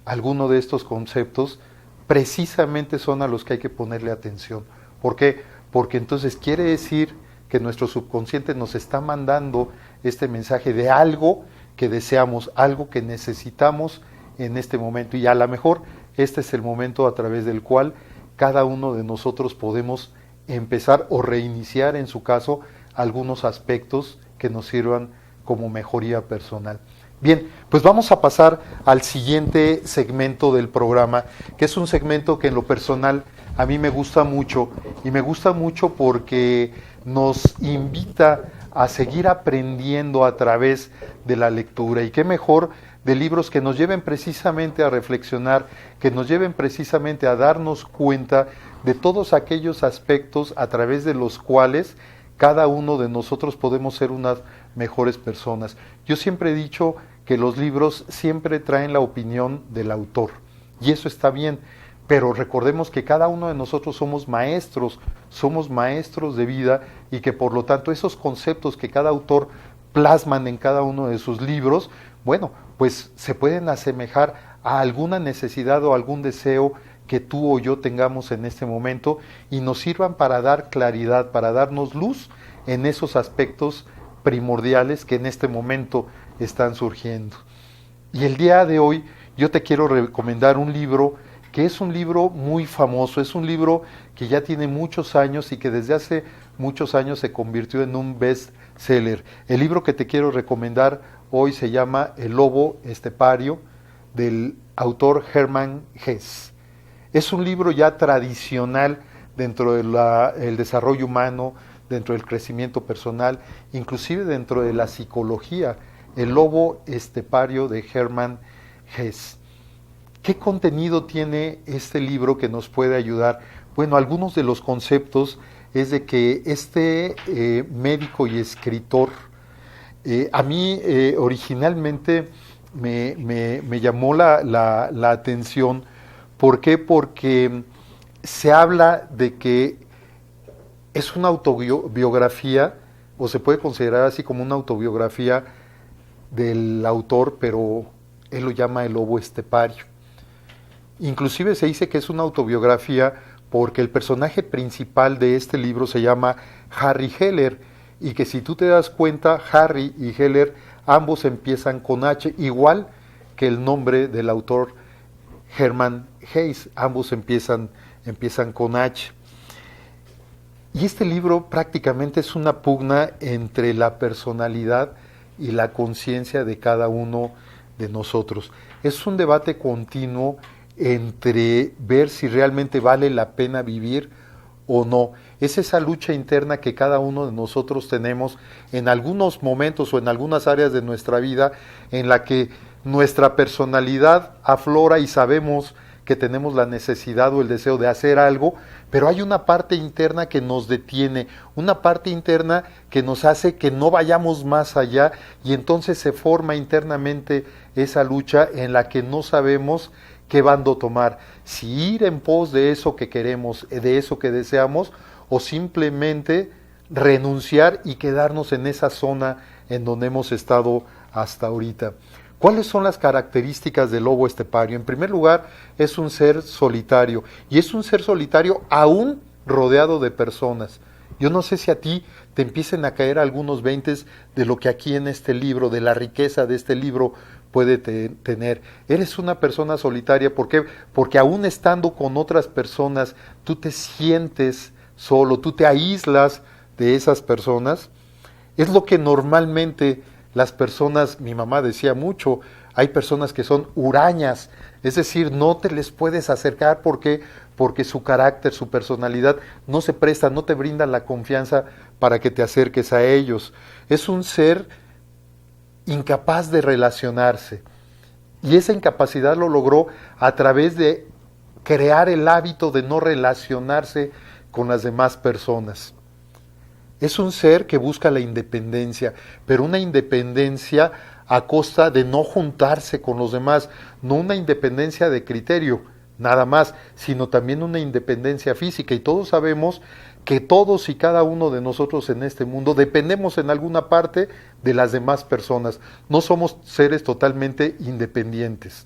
alguno de estos conceptos, precisamente son a los que hay que ponerle atención. ¿Por qué? Porque entonces quiere decir que nuestro subconsciente nos está mandando este mensaje de algo que deseamos, algo que necesitamos en este momento, y a lo mejor este es el momento a través del cual cada uno de nosotros podemos empezar o reiniciar, en su caso, algunos aspectos que nos sirvan como mejoría personal. Bien, pues vamos a pasar al siguiente segmento del programa, que es un segmento que en lo personal a mí me gusta mucho, y me gusta mucho porque nos invita a seguir aprendiendo a través de la lectura, y qué mejor de libros que nos lleven precisamente a reflexionar, que nos lleven precisamente a darnos cuenta de todos aquellos aspectos a través de los cuales cada uno de nosotros podemos ser unas mejores personas. Yo siempre he dicho que los libros siempre traen la opinión del autor, y eso está bien, pero recordemos que cada uno de nosotros somos maestros de vida, y que por lo tanto esos conceptos que cada autor plasman en cada uno de sus libros, bueno, pues se pueden asemejar a alguna necesidad o algún deseo que tú o yo tengamos en este momento, y nos sirvan para dar claridad, para darnos luz en esos aspectos primordiales que en este momento están surgiendo. Y el día de hoy yo te quiero recomendar un libro que es un libro muy famoso, es un libro que ya tiene muchos años y que desde hace muchos años se convirtió en un bestseller. El libro que te quiero recomendar hoy se llama El lobo estepario, del autor Hermann Hesse. Es un libro ya tradicional dentro del desarrollo humano, dentro del crecimiento personal, inclusive dentro de la psicología. El lobo estepario de Hermann Hesse. ¿Qué contenido tiene este libro que nos puede ayudar? Bueno, algunos de los conceptos es de que este médico y escritor, a mí originalmente me llamó la atención. ¿Por qué? Porque se habla de que es una autobiografía, o se puede considerar así como una autobiografía del autor, pero él lo llama el lobo estepario. Inclusive se dice que es una autobiografía porque el personaje principal de este libro se llama Harry Heller, y que si tú te das cuenta, Harry y Heller ambos empiezan con H, igual que el nombre del autor Hermann Hesse, ambos empiezan con H. Y este libro prácticamente es una pugna entre la personalidad y la conciencia de cada uno de nosotros. Es un debate continuo entre ver si realmente vale la pena vivir o no. Es esa lucha interna que cada uno de nosotros tenemos en algunos momentos o en algunas áreas de nuestra vida en la que nuestra personalidad aflora y sabemos que tenemos la necesidad o el deseo de hacer algo, pero hay una parte interna que nos detiene, una parte interna que nos hace que no vayamos más allá, y entonces se forma internamente esa lucha en la que no sabemos qué bando tomar, si ir en pos de eso que queremos, de eso que deseamos, o simplemente renunciar y quedarnos en esa zona en donde hemos estado hasta ahorita. ¿Cuáles son las características del lobo estepario? En primer lugar, es un ser solitario, y es un ser solitario aún rodeado de personas. Yo no sé si a ti te empiecen a caer algunos veintes de lo que aquí en este libro, de la riqueza de este libro puede tener. Eres una persona solitaria, ¿por qué? Porque aún estando con otras personas, tú te sientes solo, tú te aíslas de esas personas. Es lo que normalmente las personas, mi mamá decía mucho, hay personas que son hurañas, es decir, no te les puedes acercar porque su carácter, su personalidad no se presta, no te brindan la confianza para que te acerques a ellos. Es un ser incapaz de relacionarse, y esa incapacidad lo logró a través de crear el hábito de no relacionarse con las demás personas. Es un ser que busca la independencia, pero una independencia a costa de no juntarse con los demás, no una independencia de criterio, nada más, sino también una independencia física. Y todos sabemos que todos y cada uno de nosotros en este mundo dependemos en alguna parte de las demás personas. No somos seres totalmente independientes.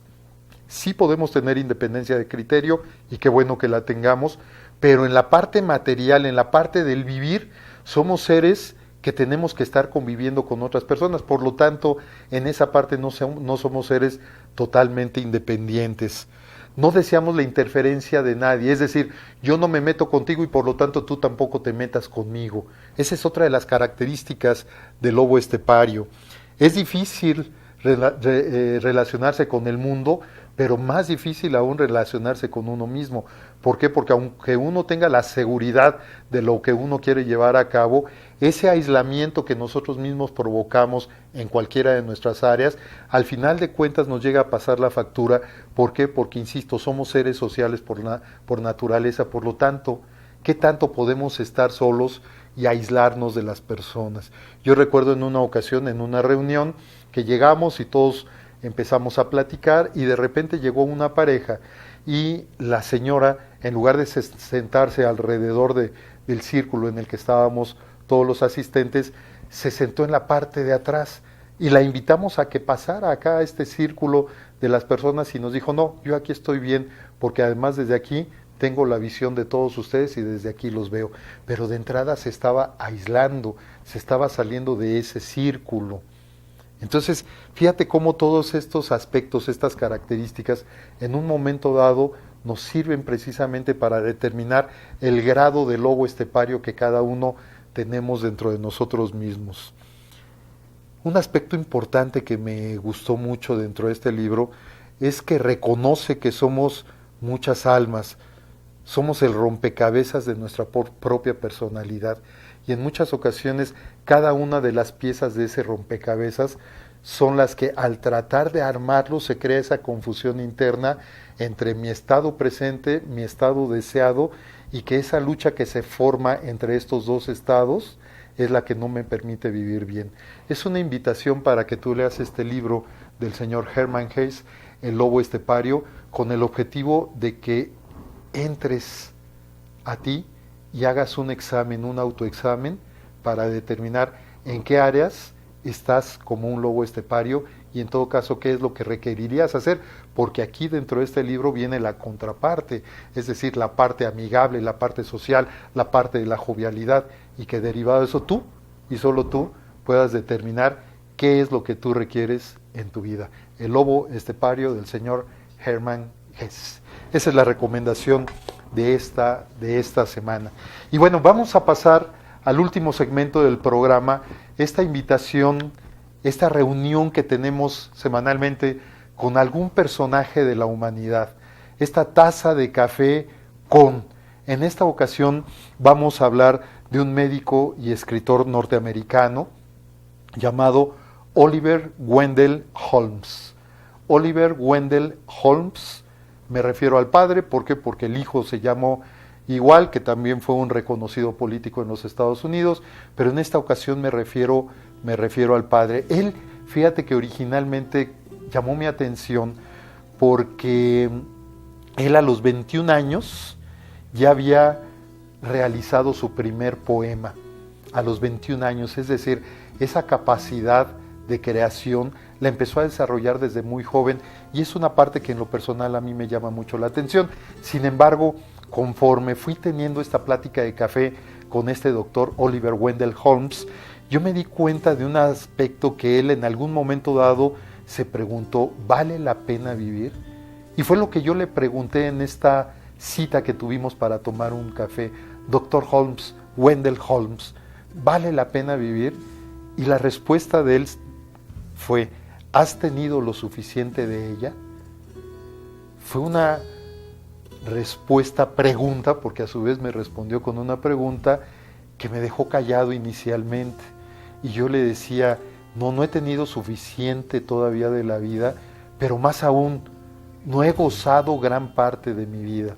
Sí podemos tener independencia de criterio, y qué bueno que la tengamos, pero en la parte material, en la parte del vivir, somos seres que tenemos que estar conviviendo con otras personas. Por lo tanto, en esa parte no somos seres totalmente independientes. No deseamos la interferencia de nadie, es decir, yo no me meto contigo y por lo tanto tú tampoco te metas conmigo. Esa es otra de las características del lobo estepario. Es difícil relacionarse con el mundo, pero más difícil aún relacionarse con uno mismo. ¿Por qué? Porque aunque uno tenga la seguridad de lo que uno quiere llevar a cabo, ese aislamiento que nosotros mismos provocamos en cualquiera de nuestras áreas, al final de cuentas nos llega a pasar la factura. ¿Por qué? Porque, insisto, somos seres sociales por naturaleza. Por lo tanto, ¿qué tanto podemos estar solos y aislarnos de las personas? Yo recuerdo en una ocasión, en una reunión, que llegamos y todos empezamos a platicar, y de repente llegó una pareja, y la señora, en lugar de sentarse alrededor del círculo en el que estábamos todos los asistentes, se sentó en la parte de atrás, y la invitamos a que pasara acá a este círculo de las personas, y nos dijo: no, yo aquí estoy bien, porque además desde aquí tengo la visión de todos ustedes y desde aquí los veo. Pero de entrada se estaba aislando, se estaba saliendo de ese círculo. Entonces, fíjate cómo todos estos aspectos, estas características, en un momento dado nos sirven precisamente para determinar el grado de lobo estepario que cada uno tenemos dentro de nosotros mismos. Un aspecto importante que me gustó mucho dentro de este libro es que reconoce que somos muchas almas, somos el rompecabezas de nuestra propia personalidad, y en muchas ocasiones cada una de las piezas de ese rompecabezas son las que, al tratar de armarlo, se crea esa confusión interna entre mi estado presente, mi estado deseado, y que esa lucha que se forma entre estos dos estados es la que no me permite vivir bien. Es una invitación para que tú leas este libro del señor Hermann Hesse, El lobo estepario, con el objetivo de que entres a ti y hagas un examen, un autoexamen, para determinar en qué áreas estás como un lobo estepario, y en todo caso qué es lo que requerirías hacer, porque aquí dentro de este libro viene la contraparte, es decir, la parte amigable, la parte social, la parte de la jovialidad, y que derivado de eso tú y solo tú puedas determinar qué es lo que tú requieres en tu vida. El lobo estepario del señor Hermann Hesse. Esa es la recomendación de esta semana. Y bueno, vamos a pasar al último segmento del programa, esta invitación, esta reunión que tenemos semanalmente con algún personaje de la humanidad. esta taza de café con. En esta ocasión vamos a hablar de un médico y escritor norteamericano llamado Oliver Wendell Holmes. Oliver Wendell Holmes, me refiero al padre, ¿por qué? Porque el hijo se llamó igual, que también fue un reconocido político en los Estados Unidos, pero en esta ocasión me refiero al padre. Él, fíjate que originalmente llamó mi atención porque él a los 21 años ya había realizado su primer poema, a los 21 años, es decir, esa capacidad de creación la empezó a desarrollar desde muy joven y es una parte que en lo personal a mí me llama mucho la atención. Sin embargo, conforme fui teniendo esta plática de café con este doctor Oliver Wendell Holmes, yo me di cuenta de un aspecto que él en algún momento dado se preguntó, ¿vale la pena vivir? Y fue lo que yo le pregunté en esta cita que tuvimos para tomar un café. Doctor Holmes, Wendell Holmes, ¿vale la pena vivir? Y la respuesta de él fue, ¿has tenido lo suficiente de ella? Fue una respuesta pregunta, porque a su vez me respondió con una pregunta que me dejó callado inicialmente. Y yo le decía, no he tenido suficiente todavía de la vida, pero más aún, no he gozado gran parte de mi vida.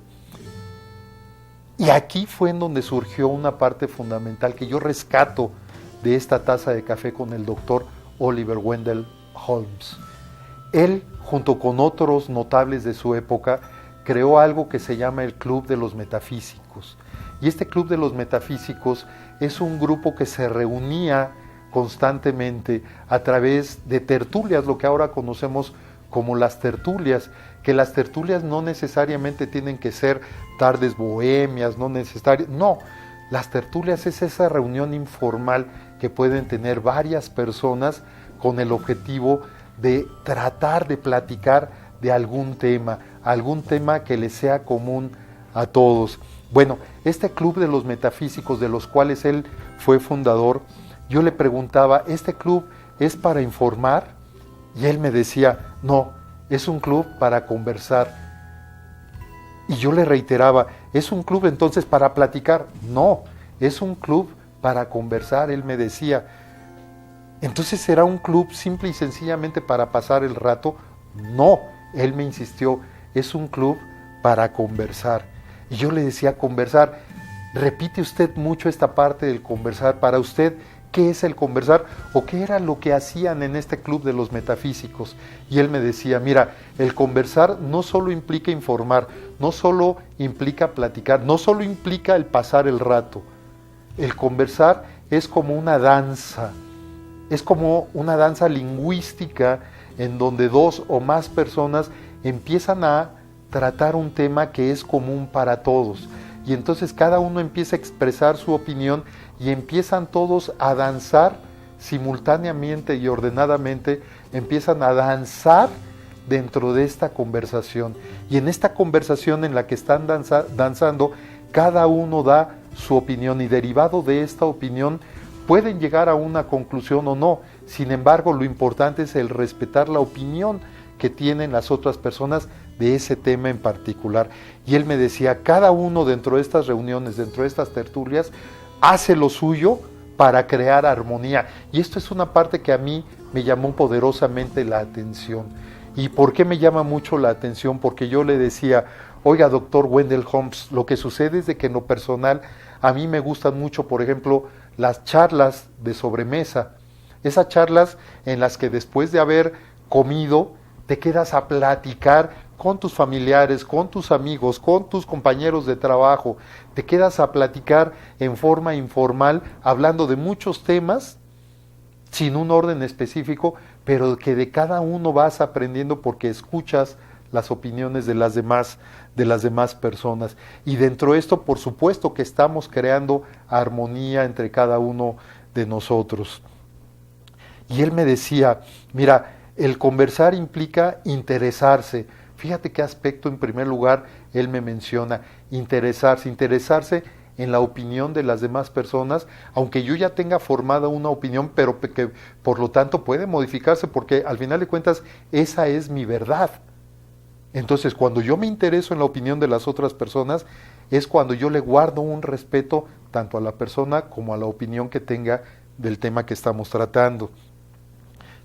Y aquí fue en donde surgió una parte fundamental que yo rescato de esta taza de café con el doctor Oliver Wendell Holmes. Él, junto con otros notables de su época, creó algo que se llama el Club de los Metafísicos. Y este Club de los Metafísicos es un grupo que se reunía constantemente a través de tertulias, lo que ahora conocemos como las tertulias, que las tertulias no necesariamente tienen que ser tardes bohemias, no, las tertulias es esa reunión informal que pueden tener varias personas con el objetivo de tratar de platicar de algún tema que les sea común a todos. Bueno, este Club de los Metafísicos, de los cuales él fue fundador, yo le preguntaba, ¿este club es para informar? Y él me decía, no, es un club para conversar. Y yo le reiteraba, ¿es un club entonces para platicar? No, es un club para conversar, él me decía. Entonces, ¿será un club simple y sencillamente para pasar el rato? No, él me insistió, es un club para conversar. Y yo le decía, conversar, repite usted mucho esta parte del conversar. Para usted, ¿qué es el conversar? ¿O qué era lo que hacían en este Club de los Metafísicos? Y él me decía, mira, el conversar no solo implica informar, no solo implica platicar, no solo implica el pasar el rato. El conversar es como una danza, es como una danza lingüística en donde dos o más personas empiezan a tratar un tema que es común para todos. Y entonces cada uno empieza a expresar su opinión y empiezan todos a danzar simultáneamente y ordenadamente, empiezan a danzar dentro de esta conversación. Y en esta conversación en la que están danzando, cada uno da su opinión y derivado de esta opinión pueden llegar a una conclusión o no. Sin embargo, lo importante es el respetar la opinión que tienen las otras personas de ese tema en particular. Y él me decía, cada uno dentro de estas reuniones, dentro de estas tertulias, hace lo suyo para crear armonía. Y esto es una parte que a mí me llamó poderosamente la atención. ¿Y por qué me llama mucho la atención? Porque yo le decía, oiga, doctor Wendell Holmes, lo que sucede es de que en lo personal a mí me gustan mucho, por ejemplo, las charlas de sobremesa. Esas charlas en las que después de haber comido te quedas a platicar con tus familiares, con tus amigos, con tus compañeros de trabajo, te quedas a platicar en forma informal, hablando de muchos temas, sin un orden específico, pero que de cada uno vas aprendiendo porque escuchas las opiniones de las demás personas. Y dentro de esto, por supuesto que estamos creando armonía entre cada uno de nosotros. Y él me decía, mira, el conversar implica interesarse. Fíjate qué aspecto en primer lugar él me menciona, interesarse en la opinión de las demás personas, aunque yo ya tenga formada una opinión, pero que por lo tanto puede modificarse, porque al final de cuentas esa es mi verdad. Entonces, cuando yo me intereso en la opinión de las otras personas, es cuando yo le guardo un respeto tanto a la persona como a la opinión que tenga del tema que estamos tratando.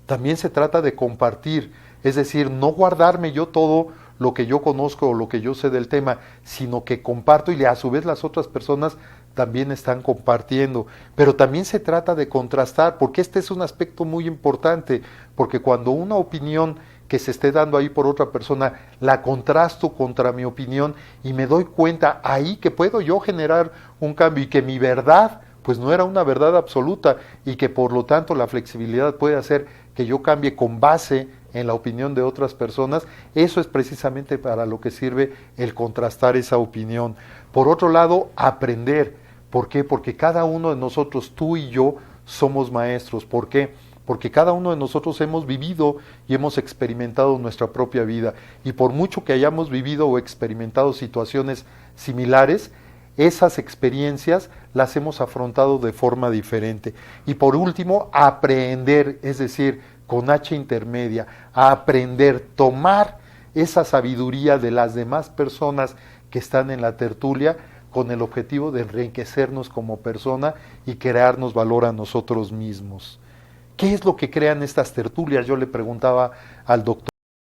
También se trata de compartir, es decir, no guardarme yo todo lo que yo conozco o lo que yo sé del tema, sino que comparto y a su vez las otras personas también están compartiendo. Pero también se trata de contrastar, porque este es un aspecto muy importante, porque cuando una opinión que se esté dando ahí por otra persona, la contrasto contra mi opinión y me doy cuenta ahí que puedo yo generar un cambio y que mi verdad pues no era una verdad absoluta y que por lo tanto la flexibilidad puede hacer que yo cambie con base en la opinión de otras personas. Eso es precisamente para lo que sirve el contrastar esa opinión. Por otro lado, aprender. ¿Por qué? Porque cada uno de nosotros, tú y yo, somos maestros. ¿Por qué? Porque cada uno de nosotros hemos vivido y hemos experimentado nuestra propia vida. Y por mucho que hayamos vivido o experimentado situaciones similares, esas experiencias las hemos afrontado de forma diferente. Y por último, aprender, es decir, con H intermedia, aprender, tomar esa sabiduría de las demás personas que están en la tertulia con el objetivo de enriquecernos como persona y crearnos valor a nosotros mismos. ¿Qué es lo que crean estas tertulias? Yo le preguntaba al doctor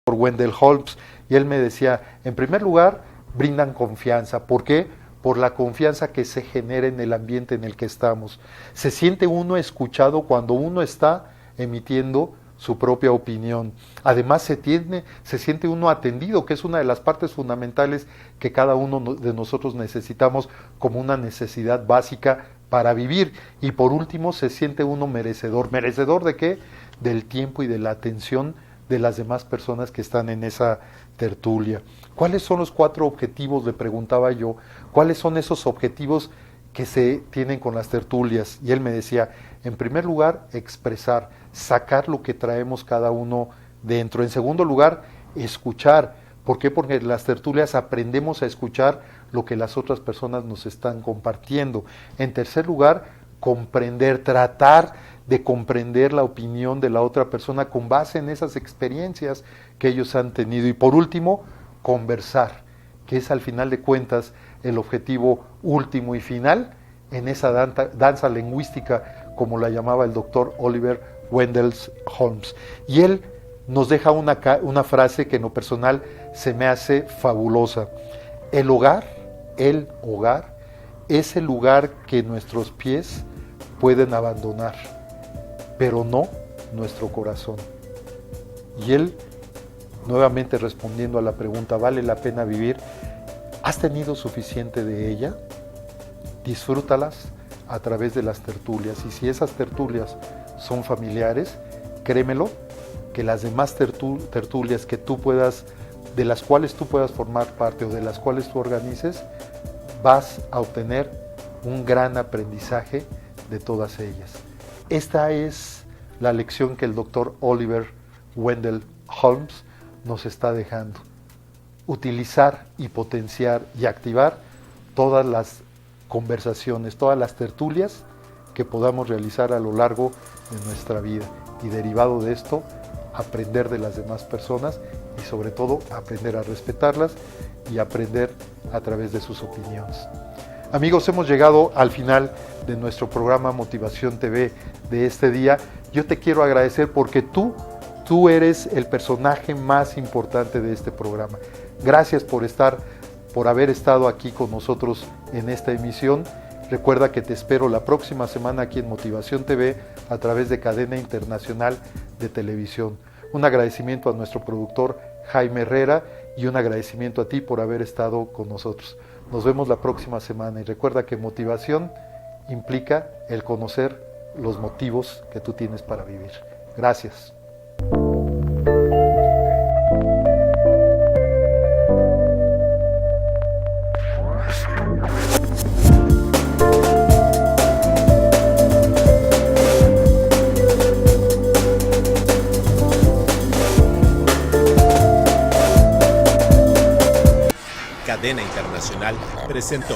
Wendell Holmes y él me decía, en primer lugar, brindan confianza. ¿Por qué? Por la confianza que se genera en el ambiente en el que estamos. Se siente uno escuchado cuando uno está emitiendo su propia opinión. Además se siente uno atendido, que es una de las partes fundamentales que cada uno de nosotros necesitamos como una necesidad básica para vivir. Y por último se siente uno merecedor. ¿Merecedor de qué? Del tiempo y de la atención de las demás personas que están en esa tertulia. ¿Cuáles son los 4 objetivos? Le preguntaba yo. ¿Cuáles son esos objetivos que se tienen con las tertulias? Y él me decía, en primer lugar, expresar, sacar lo que traemos cada uno dentro. En segundo lugar, escuchar. ¿Por qué? Porque en las tertulias aprendemos a escuchar lo que las otras personas nos están compartiendo. En tercer lugar, comprender, tratar de comprender la opinión de la otra persona con base en esas experiencias que ellos han tenido. Y por último, conversar, que es al final de cuentas el objetivo último y final en esa danza lingüística, como la llamaba el doctor Oliver Wendell Holmes. Y él nos deja una frase que en lo personal se me hace fabulosa. El hogar es el lugar que nuestros pies pueden abandonar, pero no nuestro corazón. Y él, nuevamente respondiendo a la pregunta, ¿vale la pena vivir? ¿Has tenido suficiente de ella? Disfrútalas a través de las tertulias. Y si esas tertulias son familiares, créemelo, que las demás tertulias que tú puedas, de las cuales tú puedas formar parte o de las cuales tú organices, vas a obtener un gran aprendizaje de todas ellas. Esta es la lección que el doctor Oliver Wendell Holmes nos está dejando. Utilizar y potenciar y activar todas las conversaciones, todas las tertulias que podamos realizar a lo largo de nuestra vida. Y derivado de esto, aprender de las demás personas y sobre todo aprender a respetarlas y aprender a través de sus opiniones. Amigos, hemos llegado al final de nuestro programa Motivación TV de este día. Yo te quiero agradecer porque tú eres el personaje más importante de este programa. Gracias por haber estado aquí con nosotros en esta emisión. Recuerda que te espero la próxima semana aquí en Motivación TV a través de Cadena Internacional de Televisión. Un agradecimiento a nuestro productor Jaime Herrera y un agradecimiento a ti por haber estado con nosotros. Nos vemos la próxima semana y recuerda que motivación implica el conocer los motivos que tú tienes para vivir. Gracias. Cadena Internacional presentó